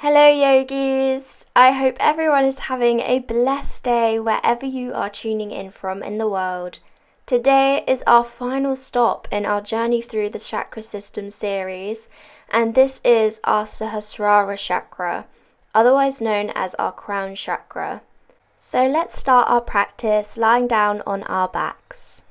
Hello yogis! I hope everyone is having a blessed day wherever you are tuning in from in the world. Today is our final stop in our journey through the chakra system series, and this is our Sahasrara Chakra, otherwise known as our crown chakra. So let's start our practice lying down on our backs.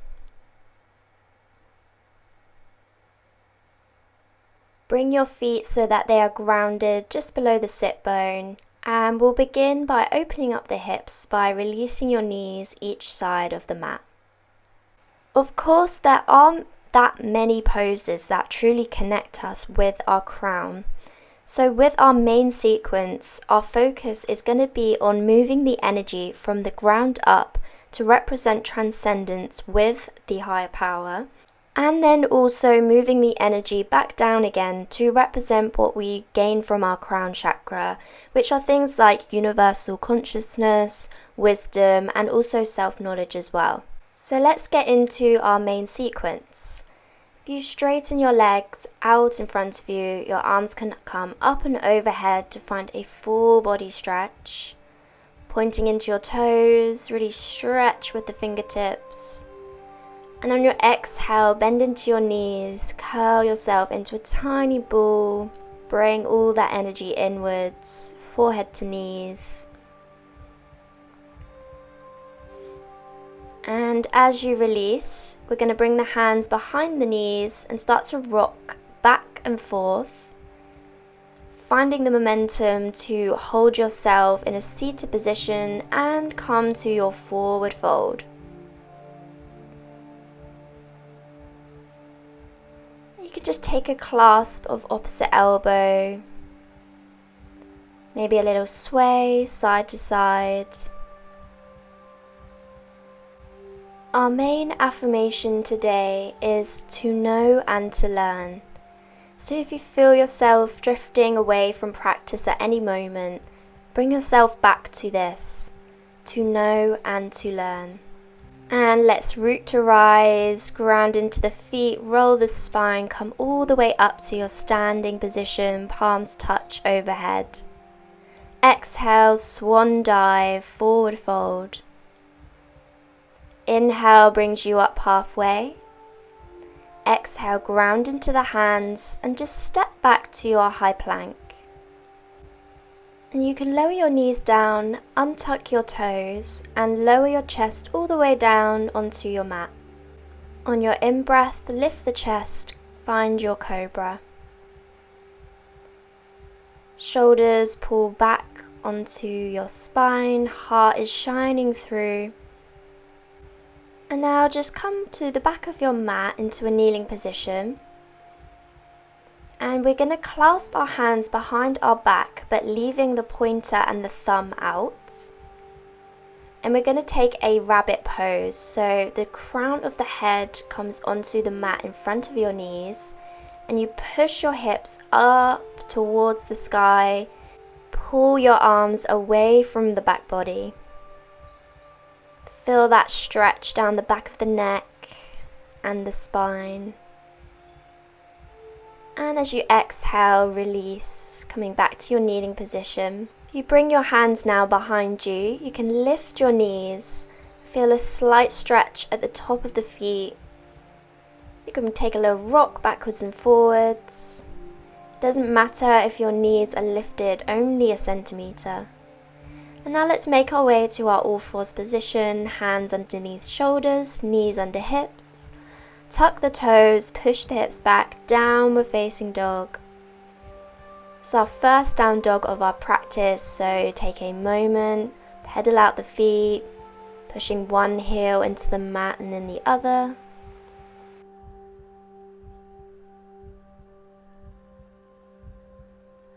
Bring your feet so that they are grounded just below the sit bone, and we'll begin by opening up the hips by releasing your knees each side of the mat. Of course, there aren't that many poses that truly connect us with our crown. So with our main sequence, our focus is going to be on moving the energy from the ground up to represent transcendence with the higher power, and then also moving the energy back down again to represent what we gain from our crown chakra, which are things like universal consciousness, wisdom, and also self-knowledge as well. So let's get into our main sequence. If you straighten your legs out in front of you, your arms can come up and overhead to find a full body stretch. Pointing into your toes, really stretch with the fingertips. And on your exhale, bend into your knees, curl yourself into a tiny ball, bring all that energy inwards, forehead to knees. And as you release, we're going to bring the hands behind the knees and start to rock back and forth, finding the momentum to hold yourself in a seated position and come to your forward fold. You can just take a clasp of opposite elbow, maybe a little sway side to side. Our main affirmation today is to know and to learn. So if you feel yourself drifting away from practice at any moment, bring yourself back to this, to know and to learn. And let's root to rise, ground into the feet, roll the spine, come all the way up to your standing position, palms touch overhead. Exhale, swan dive, forward fold. Inhale brings you up halfway. Exhale, ground into the hands and just step back to your high plank. And you can lower your knees down, untuck your toes, and lower your chest all the way down onto your mat. On your in-breath, lift the chest, find your cobra. Shoulders pull back onto your spine, heart is shining through. And now just come to the back of your mat into a kneeling position. And we're going to clasp our hands behind our back, but leaving the pointer and the thumb out. And we're going to take a rabbit pose. So the crown of the head comes onto the mat in front of your knees. And you push your hips up towards the sky. Pull your arms away from the back body. Feel that stretch down the back of the neck and the spine. And as you exhale, release, coming back to your kneeling position. If you bring your hands now behind you, you can lift your knees. Feel a slight stretch at the top of the feet. You can take a little rock backwards and forwards. It doesn't matter if your knees are lifted only a centimetre. And now let's make our way to our all fours position, hands underneath shoulders, knees under hips. Tuck the toes, push the hips back, downward facing dog. It's our first down dog of our practice, so take a moment, pedal out the feet, pushing one heel into the mat and then the other.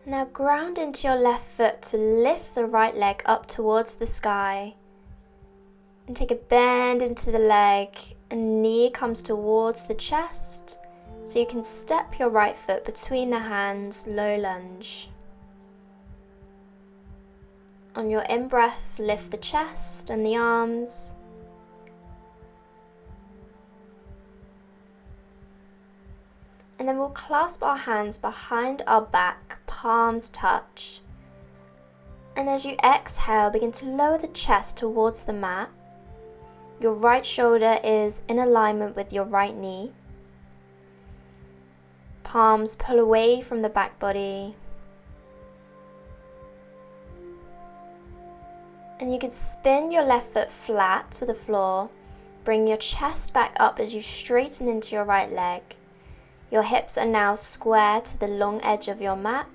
Now ground into your left foot to lift the right leg up towards the sky. And take a bend into the leg, and knee comes towards the chest. So you can step your right foot between the hands, low lunge. On your in-breath, lift the chest and the arms. And then we'll clasp our hands behind our back, palms touch. And as you exhale, begin to lower the chest towards the mat. Your right shoulder is in alignment with your right knee. Palms pull away from the back body. And you can spin your left foot flat to the floor. Bring your chest back up as you straighten into your right leg. Your hips are now square to the long edge of your mat.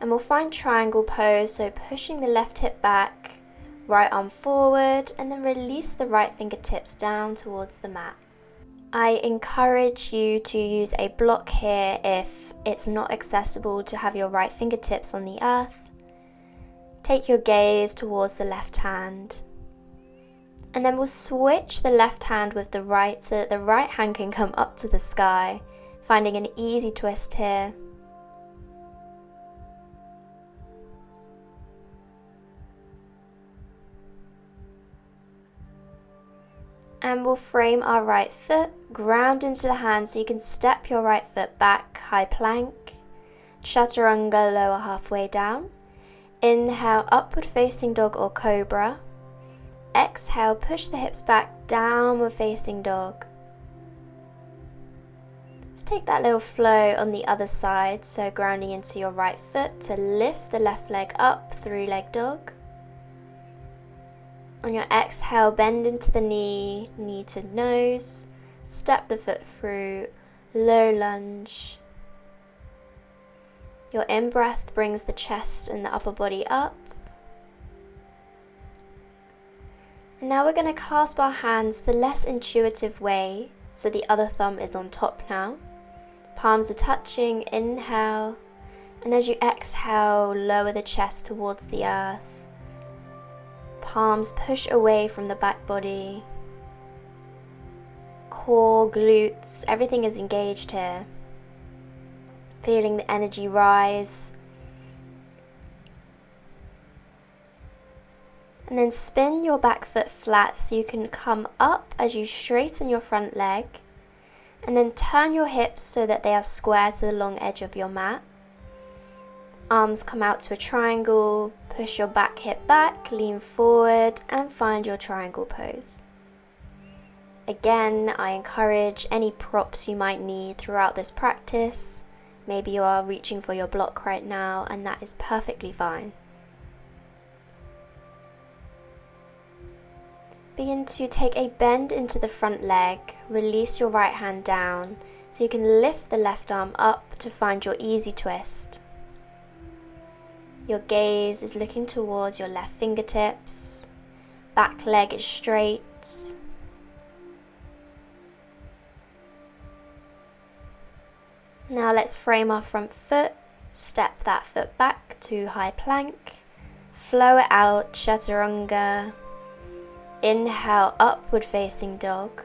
And we'll find triangle pose, so pushing the left hip back, right arm forward, and then release the right fingertips down towards the mat. I encourage you to use a block here if it's not accessible to have your right fingertips on the earth. Take your gaze towards the left hand. And then we'll switch the left hand with the right so that the right hand can come up to the sky, finding an easy twist here. And we'll frame our right foot, ground into the hand so you can step your right foot back, high plank, chaturanga, lower halfway down. Inhale, upward facing dog or cobra. Exhale, push the hips back, downward facing dog. Let's take that little flow on the other side, so grounding into your right foot to lift the left leg up, three-leg dog. On your exhale, bend into the knee, knee to nose, step the foot through, low lunge. Your in-breath brings the chest and the upper body up. And now we're going to clasp our hands the less intuitive way, so the other thumb is on top now. Palms are touching, inhale, and as you exhale, lower the chest towards the earth. Palms push away from the back body. Core, glutes, everything is engaged here. Feeling the energy rise. And then spin your back foot flat so you can come up as you straighten your front leg. And then turn your hips so that they are square to the long edge of your mat. Arms come out to a triangle, push your back hip back, lean forward and find your triangle pose. Again, I encourage any props you might need throughout this practice. Maybe you are reaching for your block right now, and that is perfectly fine. Begin to take a bend into the front leg, release your right hand down so you can lift the left arm up to find your easy twist. Your gaze is looking towards your left fingertips, back leg is straight. Now let's frame our front foot, step that foot back to high plank, flow it out, chaturanga. Inhale, upward facing dog.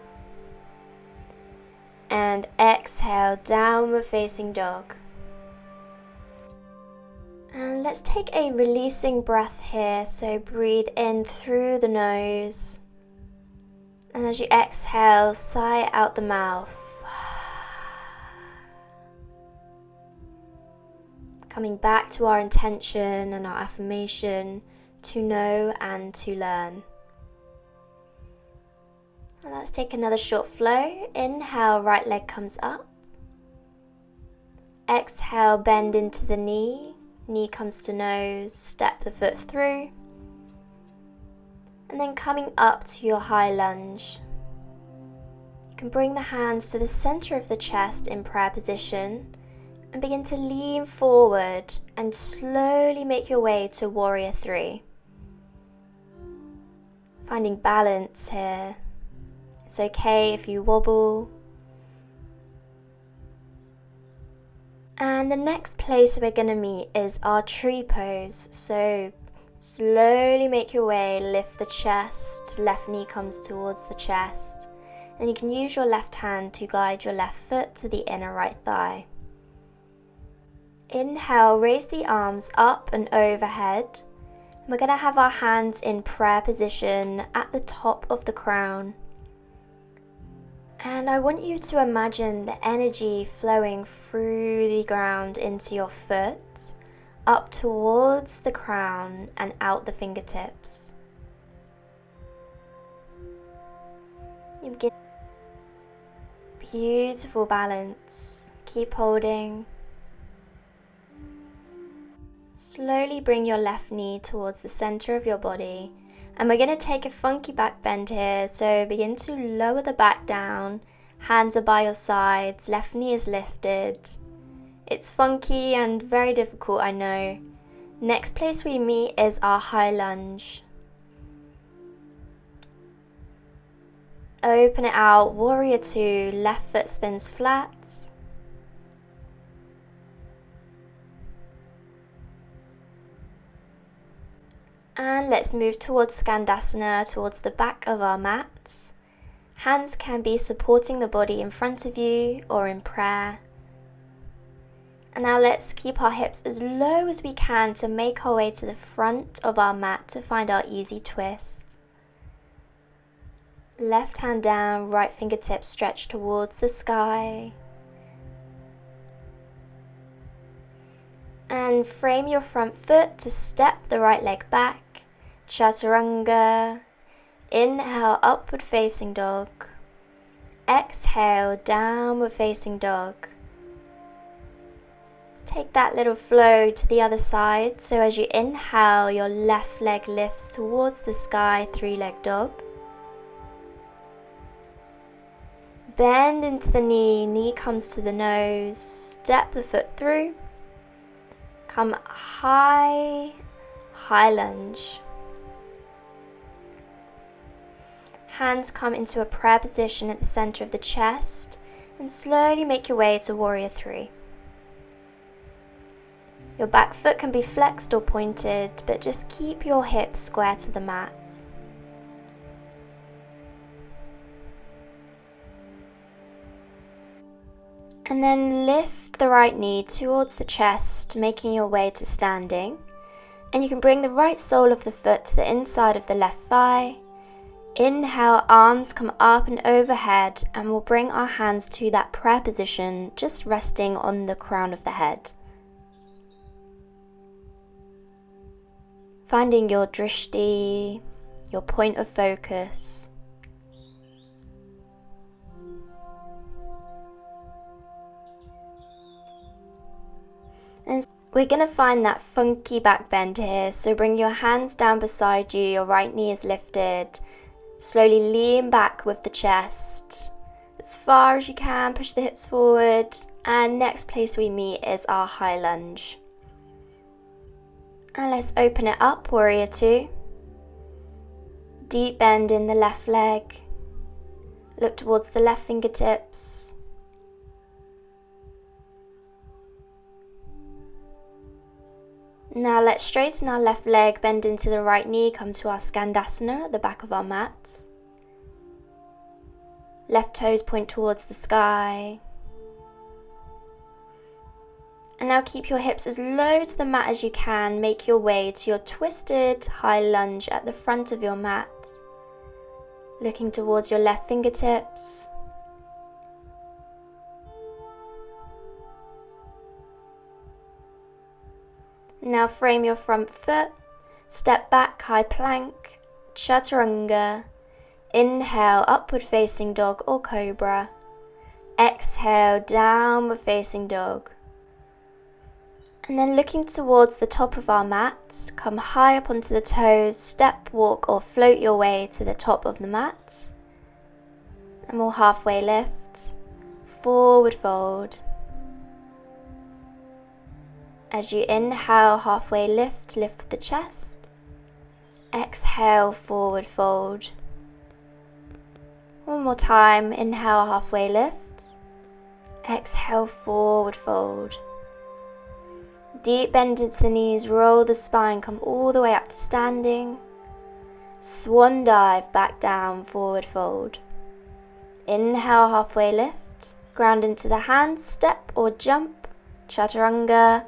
And exhale, downward facing dog. And let's take a releasing breath here, so breathe in through the nose. And as you exhale, sigh out the mouth. Coming back to our intention and our affirmation, to know and to learn. And let's take another short flow. Inhale, right leg comes up. Exhale, bend into the knee. Knee comes to nose, step the foot through. And then coming up to your high lunge. You can bring the hands to the center of the chest in prayer position and begin to lean forward and slowly make your way to warrior 3. Finding balance here. It's okay if you wobble. And the next place we're going to meet is our tree pose. So slowly make your way, lift the chest, left knee comes towards the chest. And you can use your left hand to guide your left foot to the inner right thigh. Inhale, raise the arms up and overhead. We're going to have our hands in prayer position at the top of the crown. And I want you to imagine the energy flowing through the ground into your foot, up towards the crown and out the fingertips. You begin. Beautiful balance. Keep holding. Slowly bring your left knee towards the center of your body, and we're going to take a funky back bend here. So begin to lower the back down, hands are by your sides, left knee is lifted. It's funky and very difficult, I know. Next place we meet is our high lunge. Open it out, warrior two, left foot spins flat. And let's move towards Skandasana, towards the back of our mats. Hands can be supporting the body in front of you or in prayer. And now let's keep our hips as low as we can to make our way to the front of our mat to find our easy twist. Left hand down, right fingertips stretch towards the sky. And frame your front foot to step the right leg back. Chaturanga. Inhale, upward facing dog. Exhale, downward facing dog. Let's take that little flow to the other side. So as you inhale, your left leg lifts towards the sky, three-leg dog. Bend into the knee, knee comes to the nose, step the foot through. Come high, high lunge. Hands come into a prayer position at the center of the chest and slowly make your way to warrior three. Your back foot can be flexed or pointed, but just keep your hips square to the mat. And then lift the right knee towards the chest, making your way to standing. And you can bring the right sole of the foot to the inside of the left thigh. Inhale, arms come up and overhead, and we'll bring our hands to that prayer position, just resting on the crown of the head. Finding your drishti, your point of focus. And we're going to find that funky back bend here, so bring your hands down beside you, your right knee is lifted. Slowly lean back with the chest. As far as you can, push the hips forward. And next place we meet is our high lunge. And let's open it up, warrior two. Deep bend in the left leg. Look towards the left fingertips. Now let's straighten our left leg, bend into the right knee, come to our Skandasana at the back of our mat. Left toes point towards the sky. And now keep your hips as low to the mat as you can. Make your way to your twisted high lunge at the front of your mat. Looking towards your left fingertips. Now frame your front foot, step back, high plank, chaturanga. Inhale, upward facing dog or cobra. Exhale, downward facing dog. And then looking towards the top of our mat, come high up onto the toes, step, walk or float your way to the top of the mat. And we'll halfway lift, forward fold. As you inhale, halfway lift, lift with the chest. Exhale, forward fold. One more time, inhale, halfway lift. Exhale, forward fold. Deep bend into the knees, roll the spine, come all the way up to standing. Swan dive, back down, forward fold. Inhale, halfway lift. Ground into the hands, step or jump, chaturanga.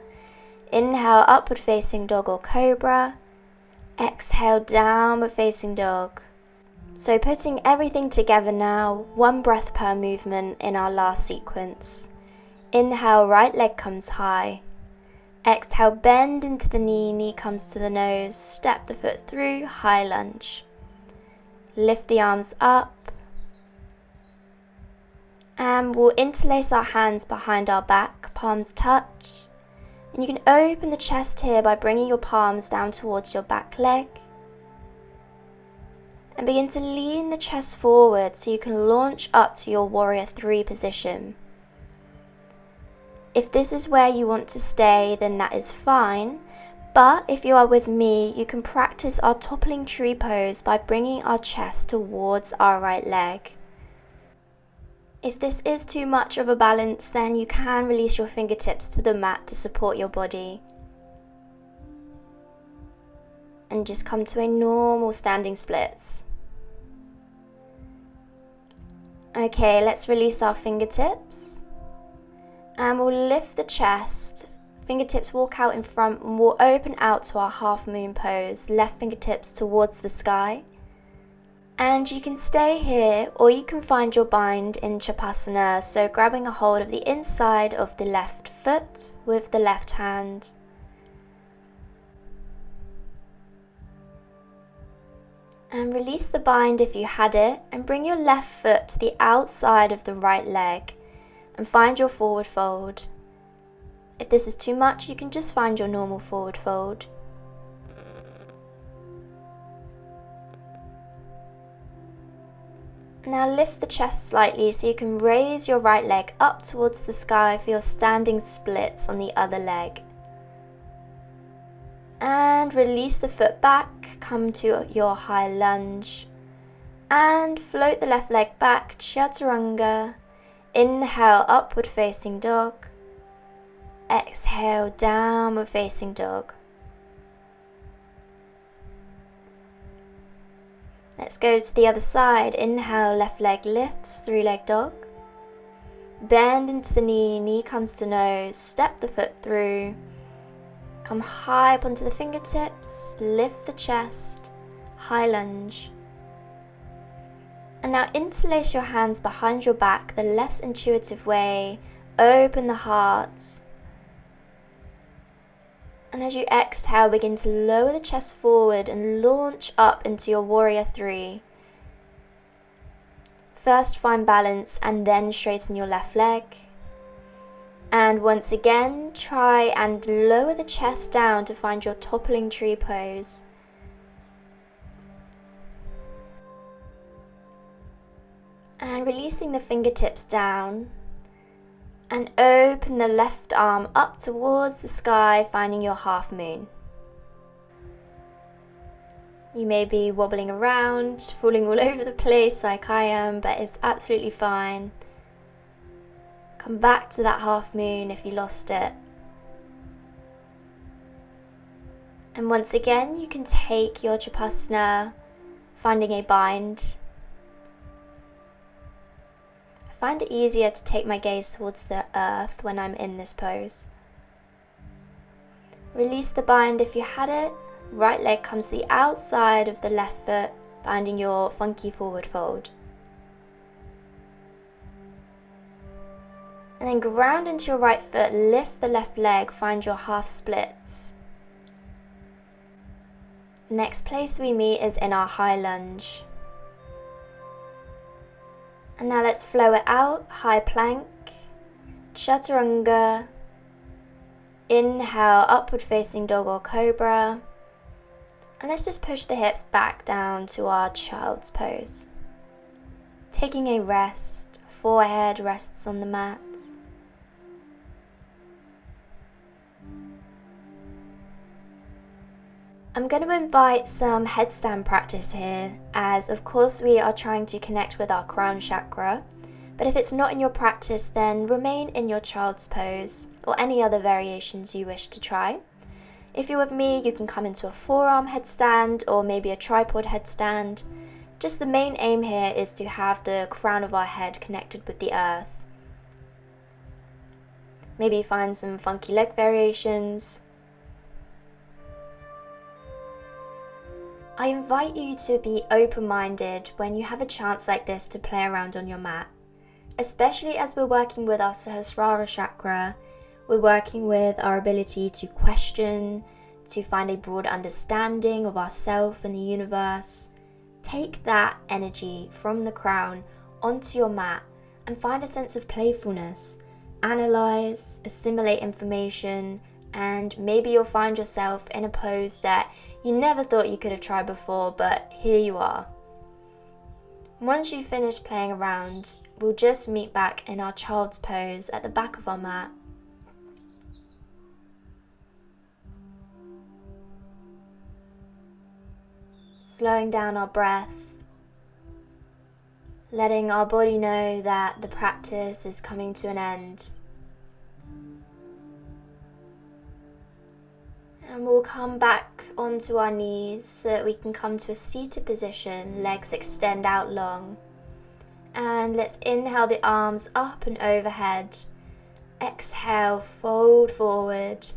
Inhale, upward facing dog or cobra. Exhale, downward facing dog. So putting everything together now, one breath per movement in our last sequence. Inhale, right leg comes high. Exhale, bend into the knee, knee comes to the nose, step the foot through, high lunge. Lift the arms up. And we'll interlace our hands behind our back, palms touch. And you can open the chest here by bringing your palms down towards your back leg. And begin to lean the chest forward so you can launch up to your warrior 3 position. If this is where you want to stay, then that is fine. But if you are with me, you can practice our toppling tree pose by bringing our chest towards our right leg. If this is too much of a balance, then you can release your fingertips to the mat to support your body. And just come to a normal standing splits. Okay, let's release our fingertips. And we'll lift the chest. Fingertips walk out in front and we'll open out to our half moon pose. Left fingertips towards the sky. And you can stay here or you can find your bind in Shavasana. So grabbing a hold of the inside of the left foot with the left hand. And release the bind if you had it and bring your left foot to the outside of the right leg. And find your forward fold. If this is too much, you can just find your normal forward fold. Now lift the chest slightly so you can raise your right leg up towards the sky for your standing splits on the other leg. And release the foot back, come to your high lunge. And float the left leg back, chaturanga. Inhale, upward facing dog. Exhale, downward facing dog. Let's go to the other side. Inhale, left leg lifts, 3-leg dog. Bend into the knee, knee comes to nose, step the foot through. Come high up onto the fingertips, lift the chest, high lunge. And now interlace your hands behind your back the less intuitive way. Open the heart. And as you exhale, begin to lower the chest forward and launch up into your warrior 3. First find balance and then straighten your left leg. And once again, try and lower the chest down to find your toppling tree pose. And releasing the fingertips down. And open the left arm up towards the sky, finding your half moon. You may be wobbling around, falling all over the place like I am, but it's absolutely fine. Come back to that half moon if you lost it. And once again, you can take your Shavasana, finding a bind. I find it easier to take my gaze towards the earth when I'm in this pose. Release the bind if you had it. Right leg comes to the outside of the left foot, finding your funky forward fold. And then ground into your right foot, lift the left leg, find your half splits. Next place we meet is in our high lunge. And now let's flow it out, high plank, chaturanga. Inhale, upward facing dog or cobra. And let's just push the hips back down to our child's pose. Taking a rest, forehead rests on the mat. I'm going to invite some headstand practice here, as of course we are trying to connect with our crown chakra, but if it's not in your practice, then remain in your child's pose or any other variations you wish to try. If you're with me, you can come into a forearm headstand or maybe a tripod headstand. Just the main aim here is to have the crown of our head connected with the earth. Maybe find some funky leg variations. I invite you to be open-minded when you have a chance like this to play around on your mat. Especially as we're working with our Sahasrara Chakra, We're working with our ability to question, to find a broad understanding of ourself and the universe. Take that energy from the crown onto your mat and find a sense of playfulness. Analyze, assimilate information, and maybe you'll find yourself in a pose that you never thought you could have tried before, but here you are. Once you've finished playing around, we'll just meet back in our child's pose at the back of our mat. Slowing down our breath, letting our body know that the practice is coming to an end. And we'll come back onto our knees so that we can come to a seated position, legs extend out long. And let's inhale the arms up and overhead. Exhale, fold forward.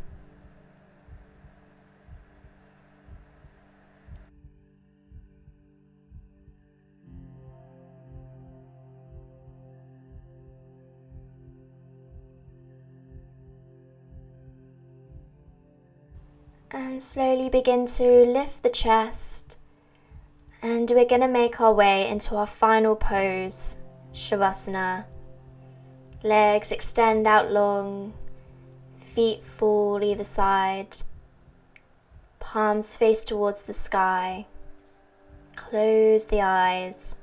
And slowly begin to lift the chest. And we're going to make our way into our final pose, Savasana. Legs extend out long, feet fall either side, palms face towards the sky. Close the eyes.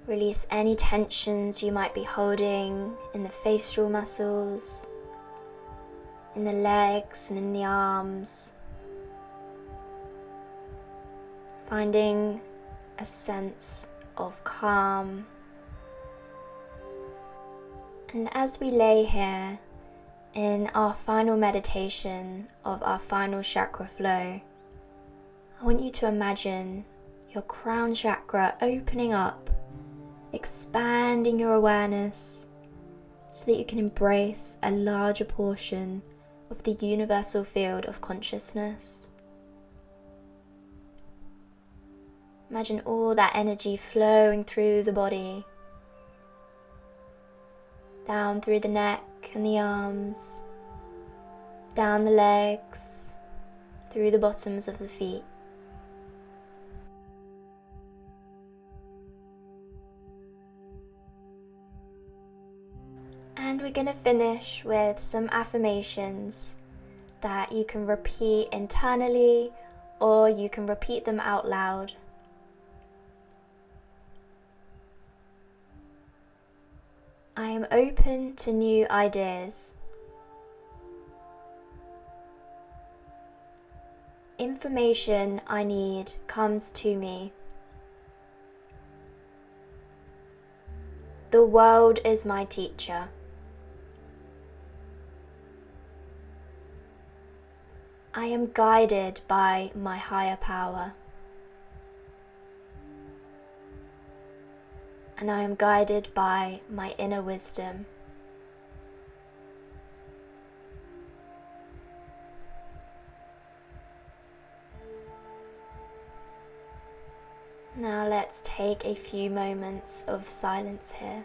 Release any tensions you might be holding in the facial muscles, in the legs and in the arms. Finding a sense of calm. And as we lay here in our final meditation of our final chakra flow, I want you to imagine your crown chakra opening up, expanding your awareness so that you can embrace a larger portion of the universal field of consciousness. Imagine all that energy flowing through the body, down through the neck and the arms, down the legs, through the bottoms of the feet. And we're going to finish with some affirmations that you can repeat internally or you can repeat them out loud. I am open to new ideas. Information I need comes to me. The world is my teacher. I am guided by my higher power. And I am guided by my inner wisdom. Now let's take a few moments of silence here.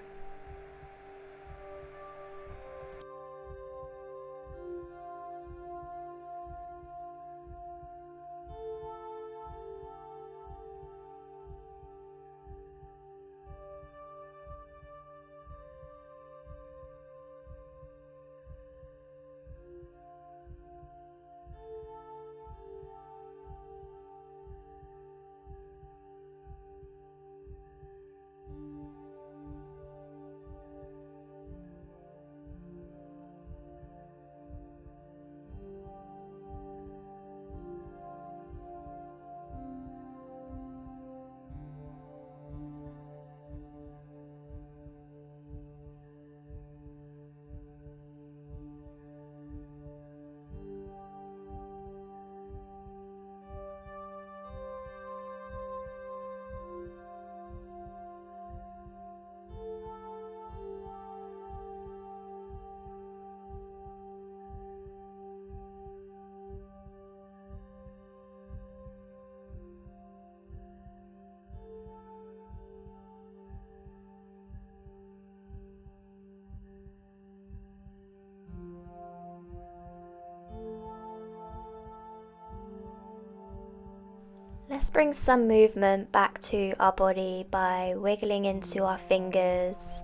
Let's bring some movement back to our body by wiggling into our fingers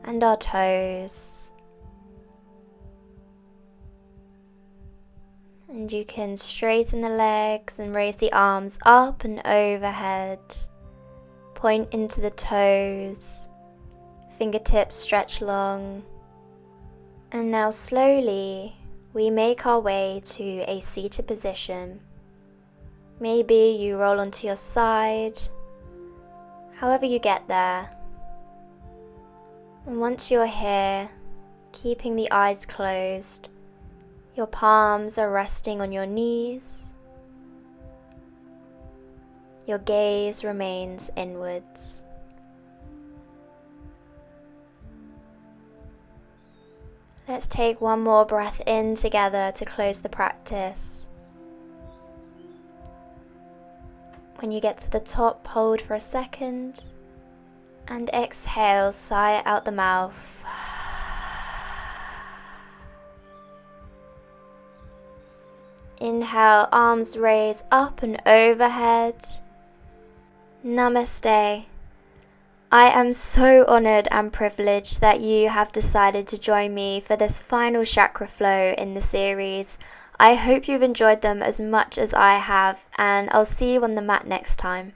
and our toes. And you can straighten the legs and raise the arms up and overhead. Point into the toes, fingertips stretch long. And now slowly we make our way to a seated position. Maybe you roll onto your side, however you get there. And once you're here, keeping the eyes closed, your palms are resting on your knees. Your gaze remains inwards. Let's take one more breath in together to close the practice. When you get to the top, hold for a second and exhale, sigh out the mouth. Inhale, arms raise up and overhead. Namaste. I am so honored and privileged that you have decided to join me for this final chakra flow in the series. I hope you've enjoyed them as much as I have, and I'll see you on the mat next time.